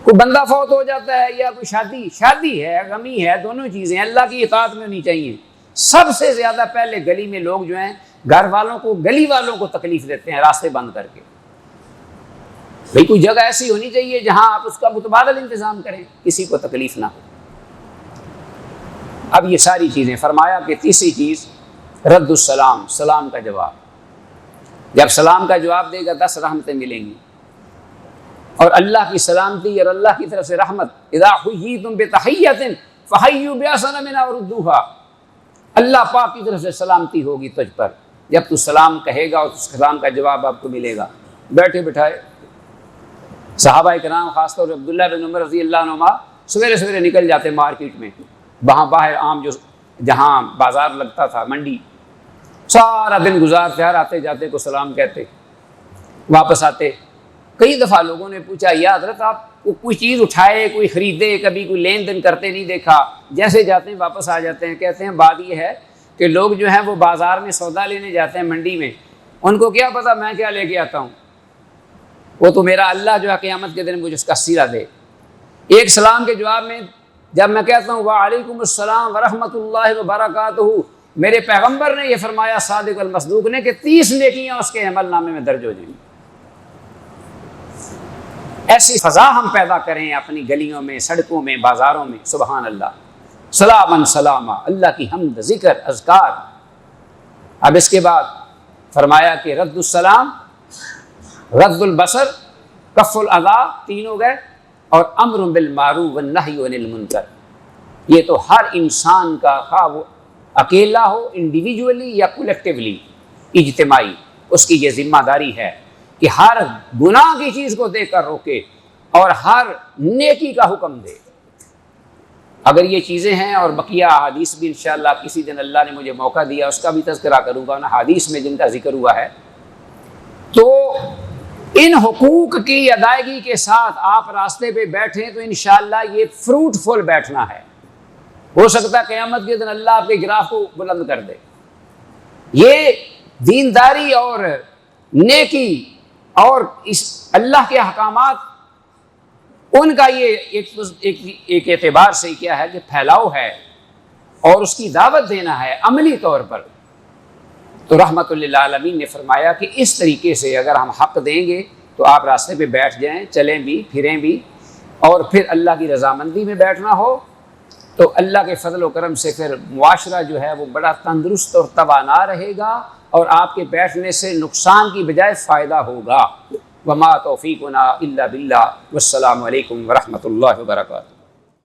کوئی بندہ فوت ہو جاتا ہے یا کوئی شادی ہے، غمی ہے، دونوں چیزیں اللہ کی اطاعت میں ہونی چاہیے. سب سے زیادہ پہلے گلی میں لوگ جو ہیں گھر والوں کو، گلی والوں کو تکلیف دیتے ہیں راستے بند کر کے. بھئی کوئی جگہ ایسی ہونی چاہیے جہاں آپ اس کا متبادل انتظام کریں، کسی کو تکلیف نہ ہو. اب یہ ساری چیزیں فرمایا کہ تیسری چیز رد السلام، سلام کا جواب. جب سلام کا جواب دے گا 10 رحمتیں ملیں گی، اور اللہ کی سلامتی اور اللہ کی طرف سے رحمت. اذا حییتم بتحیۃ فحیوا باحسن منھا او ردوها، اللہ پاک کی طرف سے سلامتی ہوگی تجھ پر جب تو سلام کہے گا، اور اس سلام کا جواب آپ کو ملے گا. بیٹھے بٹھائے صحابہ کرام، خاص طور پر عبداللہ بن عمر رضی اللہ عنہما سویرے سویرے نکل جاتے مارکیٹ میں. وہاں باہر عام جو جہاں بازار لگتا تھا، منڈی، سارا دن گزارتے، ہر آتے جاتے کو سلام کہتے، واپس آتے. کئی دفعہ لوگوں نے پوچھا، یا حضرت آپ کوئی چیز اٹھائے، کوئی خریدے، کبھی کوئی لین دین کرتے نہیں دیکھا، جیسے جاتے ہیں واپس آ جاتے ہیں. کہتے ہیں بات یہ ہے کہ لوگ جو ہیں وہ بازار میں سودا لینے جاتے ہیں منڈی میں، ان کو کیا پتا میں کیا لے کے آتا ہوں، وہ تو میرا اللہ جو ہے قیامت کے دن مجھے اس کا سیرہ دے. ایک سلام کے جواب میں جب میں کہتا ہوں وعلیکم السلام ورحمۃ اللہ وبرکاتہ، میرے پیغمبر نے یہ فرمایا صادق المصدوق نے کہ 30 نیکیاں اس کے عمل نامے میں درج ہو جائیں. ایسی فضا ہم پیدا کریں اپنی گلیوں میں، سڑکوں میں، بازاروں میں. سبحان اللہ، سلامن سلامہ، اللہ کی حمد، ذکر، اذکار. اب اس کے بعد فرمایا کہ رد السلام، رد البصر، کف الاذی، 3 ہو گئے، اور امر بالمعروف والنہی عن المنکر. یہ تو ہر انسان کا، خواہ وہ اکیلا ہو انڈیویجولی یا کولیکٹیولی، اجتماعی، اس کی یہ ذمہ داری ہے کہ ہر گناہ کی چیز کو دے کر روکے اور ہر نیکی کا حکم دے. اگر یہ چیزیں ہیں، اور بقیہ احادیث بھی انشاءاللہ کسی دن اللہ نے مجھے موقع دیا اس کا بھی تذکرہ کروں گا، حدیث میں جن کا ذکر ہوا ہے. تو ان حقوق کی ادائیگی کے ساتھ آپ راستے پہ بیٹھیں تو انشاءاللہ یہ فروٹفل بیٹھنا ہے. ہو سکتا ہے قیامت کے دن اللہ آپ کے گراف کو بلند کر دے. یہ دینداری اور نیکی اور اس اللہ کے احکامات، ان کا یہ ایک اعتبار سے کیا ہے کہ پھیلاؤ ہے اور اس کی دعوت دینا ہے عملی طور پر. تو رحمت للعالمین نے فرمایا کہ اس طریقے سے اگر ہم حق دیں گے تو آپ راستے پہ بیٹھ جائیں، چلیں بھی، پھریں بھی، اور پھر اللہ کی رضامندی میں بیٹھنا ہو تو اللہ کے فضل و کرم سے پھر معاشرہ جو ہے وہ بڑا تندرست اور توانا رہے گا، اور آپ کے بیٹھنے سے نقصان کی بجائے فائدہ ہوگا. وما توفیقنا الا باللہ، والسلام علیکم ورحمۃ اللہ وبرکاتہ.